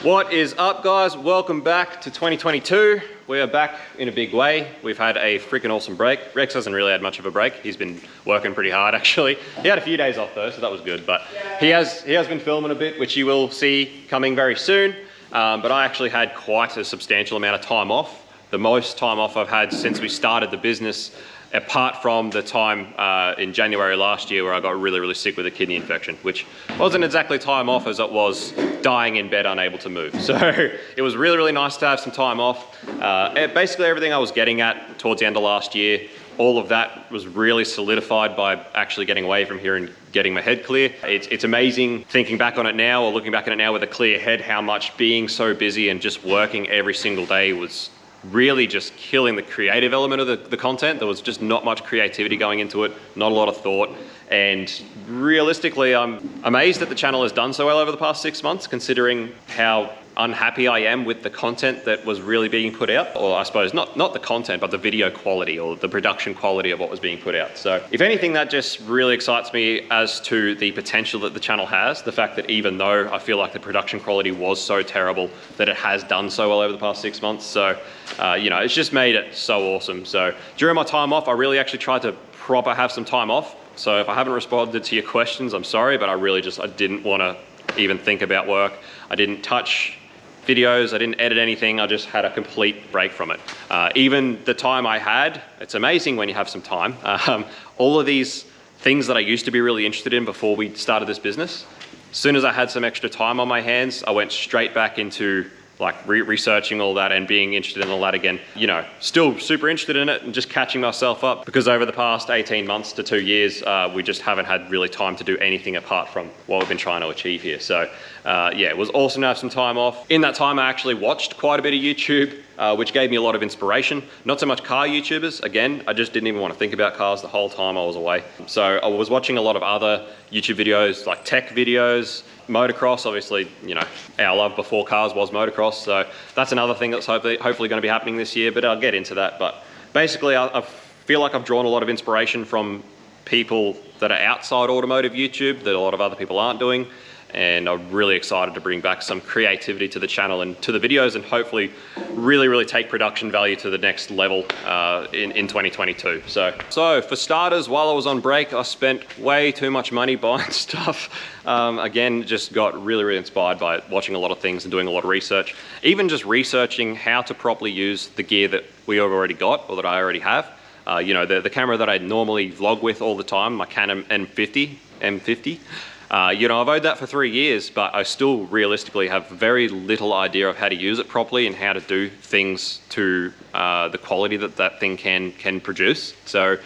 What is up, guys? Welcome back to 2022. We are back in a big way. We've had a freaking awesome break. Rex hasn't really had much of a break. He's been working pretty hard, actually. He had a few days off though, so that was good. But he has been filming a bit, which you will see coming very soon. But I actually had quite a substantial amount of time off. The most time off I've had since we started the business, apart from the time in January last year where I got really sick with a kidney infection, which wasn't exactly time off as it was dying in bed unable to move. So it was really nice to have some time off. Basically everything I was getting at towards the end of last year, all of that was really solidified by actually getting away from here and getting my head clear. It's amazing thinking back on it now, or looking back on it now with a clear head, how much being so busy and just working every single day was really just killing the creative element of the content. There was just not much creativity going into it, not a lot of thought. And realistically, I'm amazed that the channel has done so well over the past 6 months, considering how unhappy I am with the content that was really being put out. Or I suppose not the content, but the video quality or the production quality of what was being put out. So if anything, that just really excites me as to the potential that the channel has. The fact that even though I feel like the production quality was so terrible, that it has done so well over the past 6 months. So, you know, it's just made it so awesome. So during my time off, I really actually tried to proper have some time off. So if I haven't responded to your questions, I'm sorry, but I didn't want to even think about work. I didn't touch videos, I didn't edit anything, I just had a complete break from it. Even the time I had, it's amazing when you have some time. All of these things that I used to be really interested in before we started this business, as soon as I had some extra time on my hands, I went straight back into like researching all that and being interested in all that again. You know, still super interested in it and just catching myself up, because over the past 18 months to 2 years, we just haven't had really time to do anything apart from what we've been trying to achieve here. So yeah, it was awesome to have some time off. In that time, I actually watched quite a bit of YouTube, which gave me a lot of inspiration. Not so much car YouTubers. Again, I just didn't even want to think about cars the whole time I was away. So I was watching a lot of other YouTube videos, like tech videos, motocross. Obviously, you know, our love before cars was motocross. So that's another thing that's hopefully going to be happening this year, but I'll get into that. But basically, I feel like I've drawn a lot of inspiration from people that are outside automotive YouTube that a lot of other people aren't doing. And I'm really excited to bring back some creativity to the channel and to the videos, and hopefully really take production value to the next level in 2022. So for starters, while I was on break, I spent way too much money buying stuff. Again, just got really inspired by watching a lot of things and doing a lot of research. Even just researching how to properly use the gear that we have already got, or that I already have. You know, the camera that I normally vlog with all the time, my Canon M50. You know, I've owned that for 3 years, but I still realistically have very little idea of how to use it properly and how to do things to the quality that that thing can produce. So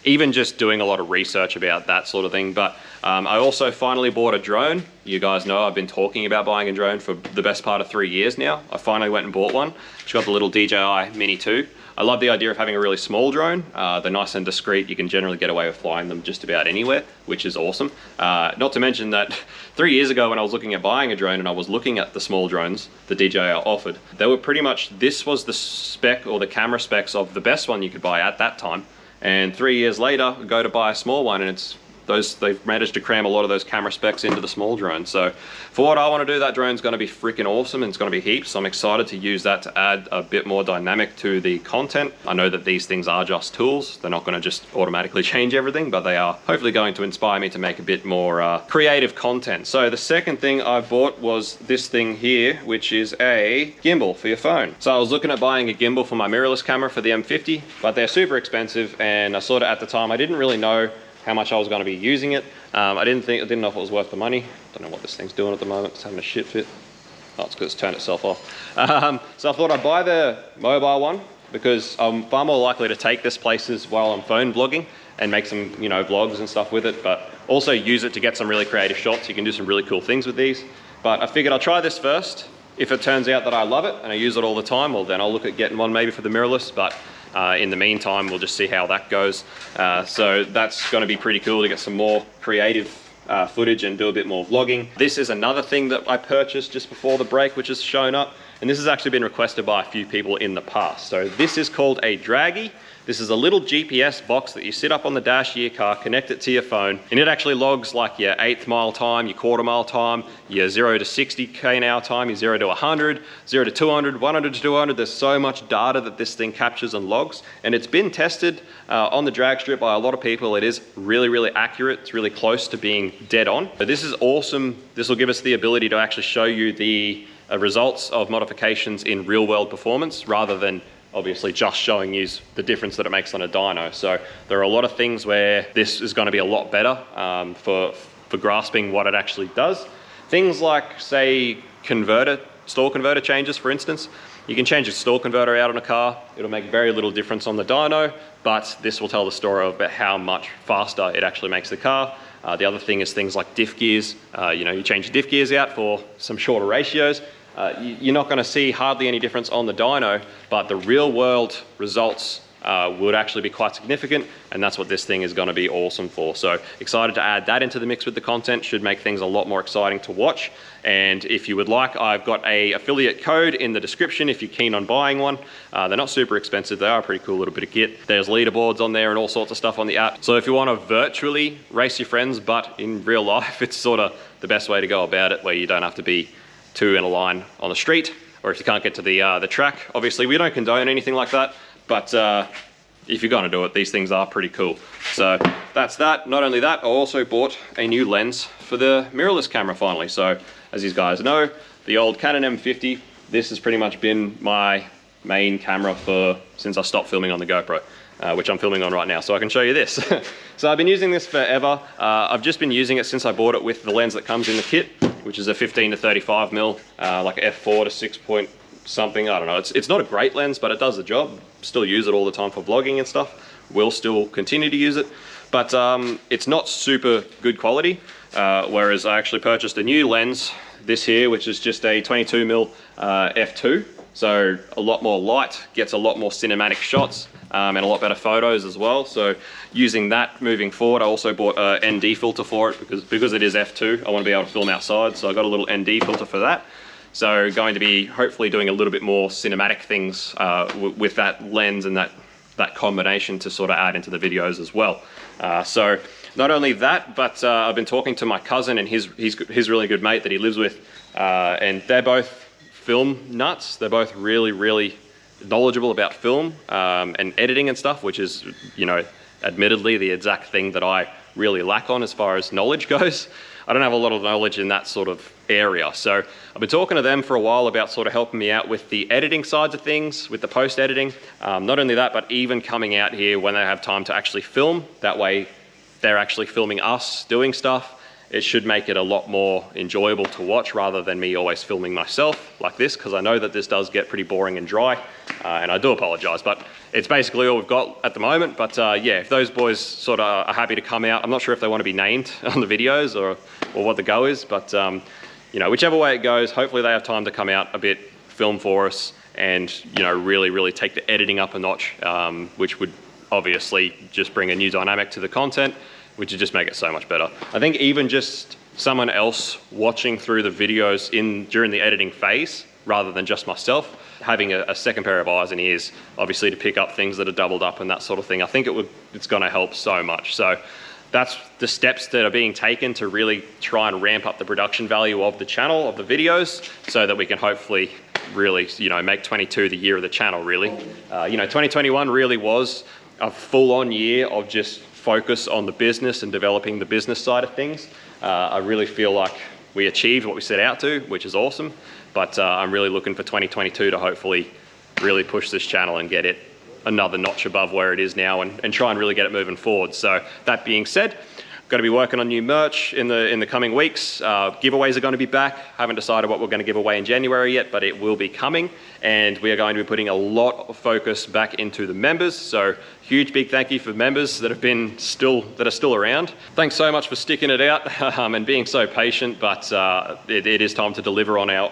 even just doing a lot of research about that sort of thing. But I also finally bought a drone. You guys know I've been talking about buying a drone for the best part of 3 years now. I finally went and bought one. It's got the little DJI Mini 2. I love the idea of having a really small drone. They're nice and discreet. You can generally get away with flying them just about anywhere, which is awesome. Not to mention that 3 years ago when I was looking at buying a drone and I was looking at the small drones the DJI offered, they were pretty much, this was the spec or the camera specs of the best one you could buy at that time. And 3 years later, I go to buy a small one and they've managed to cram a lot of those camera specs into the small drone. So for what I want to do, that drone's going to be freaking awesome and it's going to be heaps. So I'm excited to use that to add a bit more dynamic to the content. I know that these things are just tools. They're not going to just automatically change everything, but they are hopefully going to inspire me to make a bit more creative content. So the second thing I bought was this thing here, which is a gimbal for your phone. So I was looking at buying a gimbal for my mirrorless camera for the M50, but they're super expensive. And I sort of at the time, I didn't really know how much I was going to be using it. I didn't know if it was worth the money. Don't know what this thing's doing at the moment. It's having a shit fit. Oh, it's because it's turned itself off. So I thought I'd buy the mobile one because I'm far more likely to take this places while I'm phone vlogging and make some, you know, vlogs and stuff with it, but also use it to get some really creative shots. You can do some really cool things with these. But I figured I'll try this first. If it turns out that I love it and I use it all the time, well then I'll look at getting one maybe for the mirrorless, but in the meantime, we'll just see how that goes. So that's going to be pretty cool to get some more creative footage and do a bit more vlogging. This is another thing that I purchased just before the break, which has shown up. and this has actually been requested by a few people in the past. So this is called a draggy. This is a little GPS box that you sit up on the dash of your car, connect it to your phone, and it actually logs like your 1/8 mile time, your 1/4 mile time, your 0 to 60 k/h time, your 0 to 100, 0 to 200, 100 to 200. There's so much data that this thing captures and logs, and it's been tested on the drag strip by a lot of people. It is really, really accurate. It's really close to being dead on. But this is awesome. This will give us the ability to actually show you the results of modifications in real world performance rather than obviously just showing you the difference that it makes on a dyno. So there are a lot of things where this is going to be a lot better for grasping what it actually does. Things like, say, stall converter changes, for instance. You can change a stall converter out on a car. It'll make very little difference on the dyno, but this will tell the story about how much faster it actually makes the car. The other thing is things like diff gears. You change your diff gears out for some shorter ratios. You're not going to see hardly any difference on the dyno, but the real world results would actually be quite significant, and that's what this thing is going to be awesome for. So excited to add that into the mix with the content. Should make things a lot more exciting to watch. And if you would like, I've got a affiliate code in the description if you're keen on buying one. They're not super expensive. They are a pretty cool little bit of kit. There's leaderboards on there and all sorts of stuff on the app. So if you want to virtually race your friends, but in real life, it's sort of the best way to go about it, where you don't have to be two in a line on the street, or if you can't get to the track. Obviously, we don't condone anything like that, but if you're gonna do it, these things are pretty cool. So that's that. Not only that, I also bought a new lens for the mirrorless camera finally. So as you guys know, the old Canon M50, this has pretty much been my main camera since I stopped filming on the GoPro, which I'm filming on right now, so I can show you this. So I've been using this forever. I've just been using it since I bought it with the lens that comes in the kit, which is a 15 to 35 mil, like f4 to 6 point something. I don't know. It's not a great lens, but it does the job. Still use it all the time for vlogging and stuff. Will still continue to use it, but it's not super good quality. Whereas I actually purchased a new lens, this here, which is just a 22 mil f2. So a lot more light, gets a lot more cinematic shots, and a lot better photos as well. So using that moving forward, I also bought an ND filter for it because it is f2. I want to be able to film outside, so I got a little ND filter for that. So going to be hopefully doing a little bit more cinematic things with that lens and that combination to sort of add into the videos as well. So not only that, but I've been talking to my cousin and his really good mate that he lives with, and they're both film nuts. They're both really, really knowledgeable about film and editing and stuff, which is, admittedly the exact thing that I really lack on as far as knowledge goes. I don't have a lot of knowledge in that sort of area. So I've been talking to them for a while about sort of helping me out with the editing sides of things, with the post editing. Not only that, but even coming out here when they have time to actually film. That way they're actually filming us doing stuff. It should make it a lot more enjoyable to watch rather than me always filming myself like this, because I know that this does get pretty boring and dry, and I do apologize, but it's basically all we've got at the moment. But yeah, if those boys sort of are happy to come out, I'm not sure if they want to be named on the videos or what the go is, but whichever way it goes, hopefully they have time to come out a bit, film for us, and really, really take the editing up a notch, which would obviously just bring a new dynamic to the content, which would just make it so much better. I think even just someone else watching through the videos during the editing phase, rather than just myself, having a second pair of eyes and ears, obviously to pick up things that are doubled up and that sort of thing, I think it's gonna help so much. So that's the steps that are being taken to really try and ramp up the production value of the channel, of the videos, so that we can hopefully really, make 22 the year of the channel, really. 2021 really was a full-on year of just focus on the business and developing the business side of things. I really feel like we achieved what we set out to, which is awesome, but I'm really looking for 2022 to hopefully really push this channel and get it another notch above where it is now, and try and really get it moving forward. So that being said, going to be working on new merch in the coming weeks. Giveaways are going to be back. Haven't decided what we're going to give away in January yet, but it will be coming, and we are going to be putting a lot of focus back into the members. So huge big thank you for members that are still around. Thanks so much for sticking it out and being so patient, but it is time to deliver on our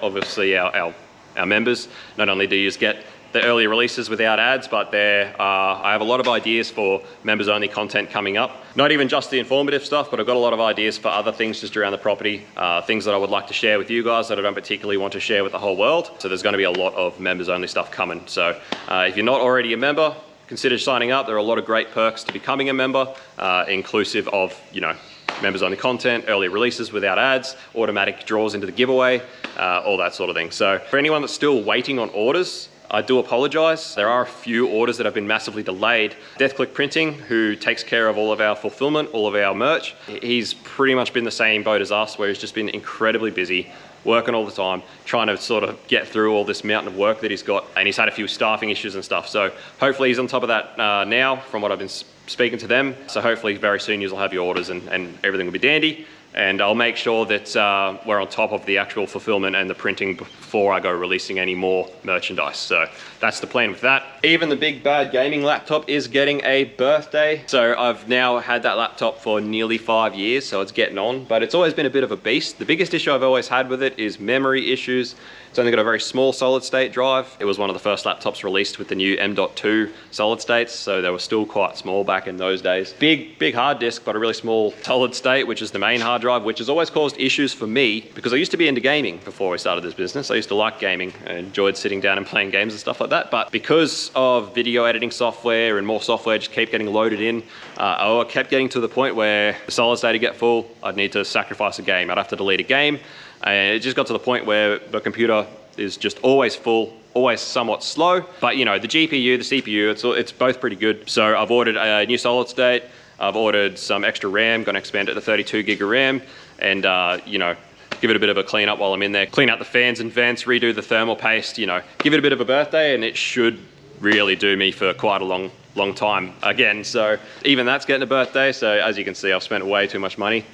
members. Not only do you get the early releases without ads, but I have a lot of ideas for members only content coming up. Not even just the informative stuff, but I've got a lot of ideas for other things just around the property, things that I would like to share with you guys that I don't particularly want to share with the whole world. So there's going to be a lot of members only stuff coming. So if you're not already a member, consider signing up. There are a lot of great perks to becoming a member, inclusive of, members only content, early releases without ads, automatic draws into the giveaway, all that sort of thing. So for anyone that's still waiting on orders, I do apologize. There are a few orders that have been massively delayed. Death Click Printing, who takes care of all of our fulfillment, all of our merch, he's pretty much been the same boat as us, where he's just been incredibly busy, working all the time, trying to sort of get through all this mountain of work that he's got, and he's had a few staffing issues and stuff. So hopefully he's on top of that now, from what I've been speaking to them. So hopefully very soon you'll have your orders and everything will be dandy. And I'll make sure that we're on top of the actual fulfillment and the printing before I go releasing any more merchandise. So that's the plan with that. Even the big bad gaming laptop is getting a birthday. So I've now had that laptop for nearly 5 years, so it's getting on, but it's always been a bit of a beast. The biggest issue I've always had with it is memory issues. It's only got a very small solid state drive. It was one of the first laptops released with the new M.2 solid states, so they were still quite small back in those days. Big hard disk, but a really small solid state, which is the main hard drive, which has always caused issues for me because I used to be into gaming before I started this business. I used to like gaming and enjoyed sitting down and playing games and stuff like that. But because of video editing software and more software just keep getting loaded in, I kept getting to the point where the solid state would get full. I'd need to sacrifice a game. I'd have to delete a game. And it just got to the point where the computer is just always full, always somewhat slow. But the GPU, the CPU, it's both pretty good. So I've ordered a new solid state. I've ordered some extra RAM, going to expand it to 32 gig of RAM, and give it a bit of a clean up while I'm in there. Clean out the fans and vents, redo the thermal paste, give it a bit of a birthday, and it should really do me for quite a long time again. So even that's getting a birthday. So as you can see, I've spent way too much money.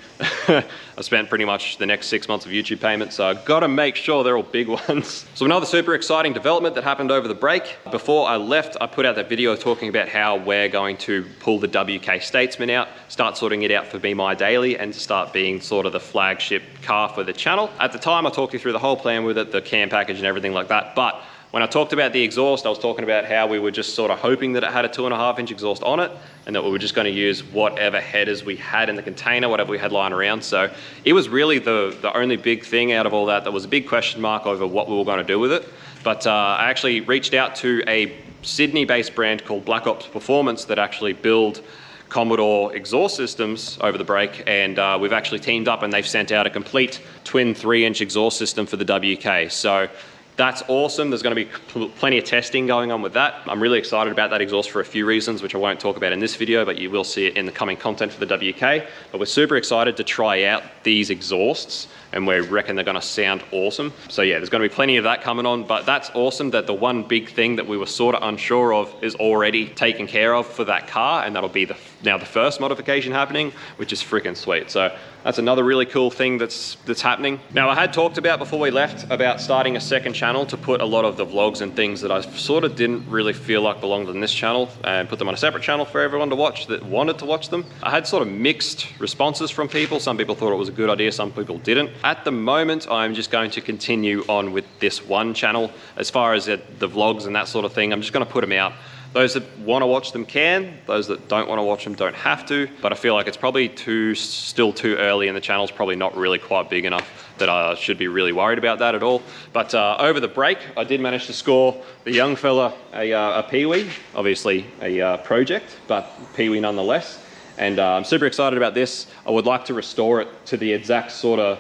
I've spent pretty much the next 6 months of YouTube payments, so I've got to make sure they're all big ones. So another super exciting development that happened over the break. Before I left, I put out that video talking about how we're going to pull the WK Statesman out, start sorting it out for Be My Daily, and to start being sort of the flagship car for the channel. At the time, I talked you through the whole plan with it, the cam package and everything like that, but when I talked about the exhaust, I was talking about how we were just sort of hoping that it had a 2.5-inch exhaust on it, and that we were just going to use whatever headers we had in the container, whatever we had lying around. So it was really the only big thing out of all that. There was a big question mark over what we were going to do with it. But I actually reached out to a Sydney-based brand called Black Ops Performance that actually build Commodore exhaust systems over the break, and we've actually teamed up and they've sent out a complete twin 3-inch exhaust system for the WK. So that's awesome. There's going to be plenty of testing going on with that. I'm really excited about that exhaust for a few reasons, which I won't talk about in this video, but you will see it in the coming content for the WK. But we're super excited to try out these exhausts, and we reckon they're going to sound awesome. So yeah, there's going to be plenty of that coming on, but that's awesome that the one big thing that we were sort of unsure of is already taken care of for that car, and that'll be now the first modification happening, which is freaking sweet. So that's another really cool thing that's happening. Now, I had talked about before we left about starting a second channel to put a lot of the vlogs and things that I sort of didn't really feel like belonged on this channel, and put them on a separate channel for everyone to watch that wanted to watch them. I had sort of mixed responses from people. Some people thought it was a good idea, some people didn't. At the moment, I'm just going to continue on with this one channel. As far as the vlogs and that sort of thing, I'm just going to put them out. Those that want to watch them can, those that don't want to watch them don't have to, but I feel like it's probably still too early, and the channel's probably not really quite big enough that I should be really worried about that at all. But over the break, I did manage to score the young fella a Pee-wee, obviously a project, but Pee-wee nonetheless. And I'm super excited about this. I would like to restore it to the exact sort of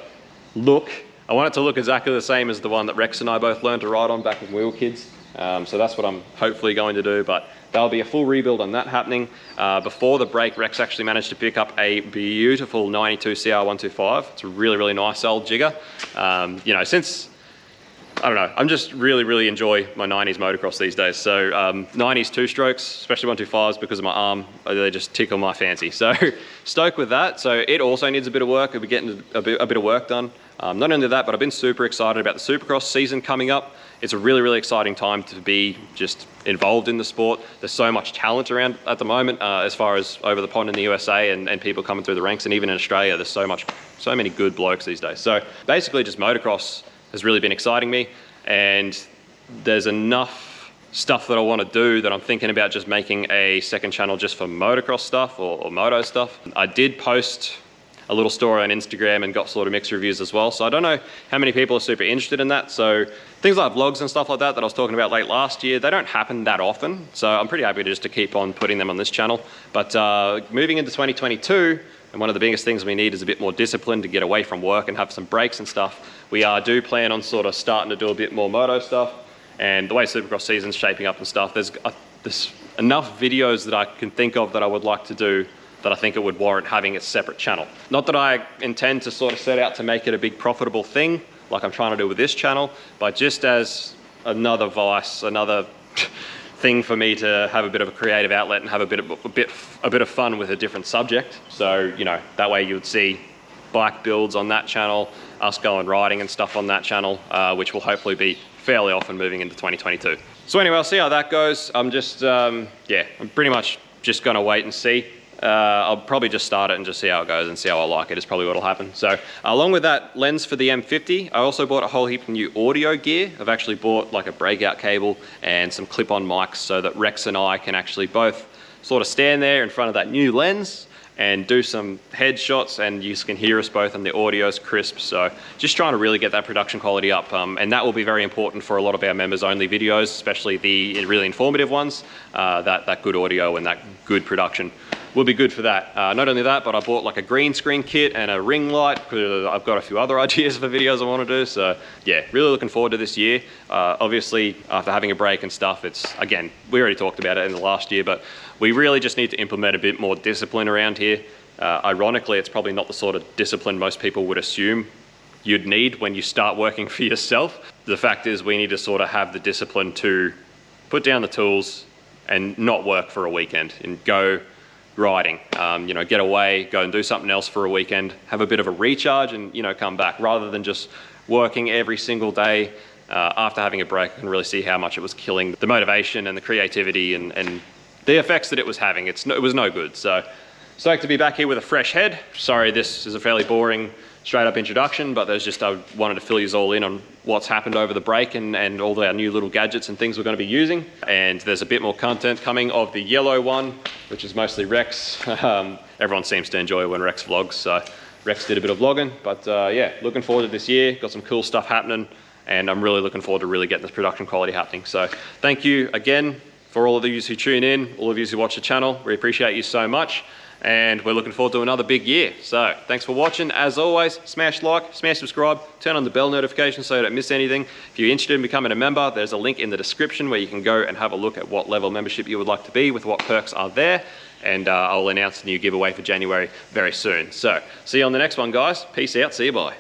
look. I want it to look exactly the same as the one that Rex and I both learned to ride on back when we were kids. So that's what I'm hopefully going to do, but there'll be a full rebuild on that happening. Before the break, Rex actually managed to pick up a beautiful 92 CR125. It's a really, really nice old jigger. Since, I don't know, I'm just really enjoy my 90s motocross these days. So 90s two-strokes, especially 125s, because of my arm, they just tickle my fancy. So stoked with that. So it also needs a bit of work. We'll be getting a bit of work done. Not only that, but I've been super excited about the Supercross season coming up. It's a really exciting time to be just involved in the sport. There's so much talent around at the moment, as far as over the pond in the USA and people coming through the ranks, and even in Australia, there's so many good blokes these days. So basically just motocross has really been exciting me, and there's enough stuff that I want to do, that I'm thinking about just making a second channel just for motocross stuff or moto stuff. I did post a little story on Instagram and got sort of mixed reviews as well. So I don't know how many people are super interested in that. So things like vlogs and stuff like that I was talking about late last year, they don't happen that often. So I'm pretty happy to keep on putting them on this channel. But moving into 2022, and one of the biggest things we need is a bit more discipline to get away from work and have some breaks and stuff. We do plan on sort of starting to do a bit more moto stuff. And the way Supercross season's shaping up and stuff, there's enough videos that I can think of that I would like to do that I think it would warrant having a separate channel. Not that I intend to sort of set out to make it a big profitable thing, like I'm trying to do with this channel, but just as another vice, another thing for me to have a bit of a creative outlet and have a bit of fun with a different subject. So, you know, that way you would see bike builds on that channel, us going riding and stuff on that channel, which will hopefully be fairly often moving into 2022. So anyway, I'll see how that goes. I'm just, yeah, I'm pretty much just gonna wait and see. I'll probably just start it and just see how it goes and see how I like it is probably what'll happen. So along with that lens for the M50, I also bought a whole heap of new audio gear. I've actually bought like a breakout cable and some clip-on mics so that Rex and I can actually both sort of stand there in front of that new lens and do some headshots, and you can hear us both and the audio's crisp. So just trying to really get that production quality up, and that will be very important for a lot of our members only videos, especially the really informative ones. That good audio and that good production will be good for that. Not only that, but I bought like a green screen kit and a ring light. I've got a few other ideas for videos I want to do. So yeah, really looking forward to this year. Obviously, after having a break and stuff, it's, again, we already talked about it in the last year, but we really just need to implement a bit more discipline around here. Ironically, it's probably not the sort of discipline most people would assume you'd need when you start working for yourself. The fact is, we need to sort of have the discipline to put down the tools and not work for a weekend and go riding, you know, get away, go and do something else for a weekend, have a bit of a recharge and, you know, come back, rather than just working every single day. After having a break, I can really see how much it was killing the motivation and the creativity and the effects that it was having. It was no good. So stoked to be back here with a fresh head. Sorry, this is a fairly boring straight up introduction, but there's just, I wanted to fill you all in on what's happened over the break and all our new little gadgets and things we're going to be using. And there's a bit more content coming of the yellow one, which is mostly Rex. Everyone seems to enjoy when Rex vlogs, so Rex did a bit of vlogging. But yeah, looking forward to this year. Got some cool stuff happening, and I'm really looking forward to really getting this production quality happening. So thank you again for all of you who tune in, all of you who watch the channel. We appreciate you so much. And we're looking forward to another big year. So thanks for watching. As always, smash like, smash subscribe, turn on the bell notification so you don't miss anything. If you're interested in becoming a member, there's a link in the description where you can go and have a look at what level membership you would like to be with what perks are there. And I'll announce the new giveaway for January very soon. So see you on the next one, guys. Peace out. See you. Bye.